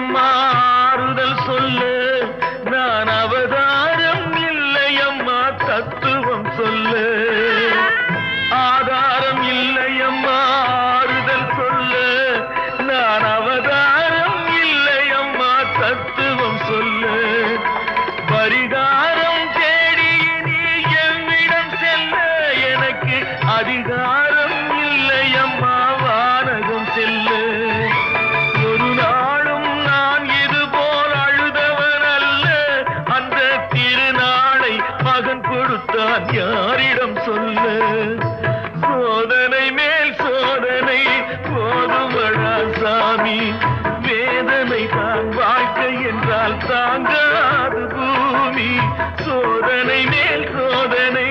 இல்லையம்மா ஆறுதல் சொல்லு நான் அவதாரம் இல்லையம்மா தத்துவம் சொல்லு ஆதாரம் இல்லையம்மா ஆறுதல் சொல்லு நான் அவதாரம் இல்லையம்மா தத்துவம் சொல்லு பரிகாரம் தேடி நீ என்னிடம் செல்ல எனக்கு அதிகாரம் இல்லையம்மா வானகம் செல்லு ஒரு நாளும் நான் இது போல் அழுதவன் அல்ல அந்த திருநாளை மகன் கொடுத்தான் யாரிடம் சொல்லு சோதனை மேல் சோதனை போதுமடா சாமி வேதனை தான் வாழ்க்கை என்றால் தாங்காது பூமி சோதனை மேல் சோதனை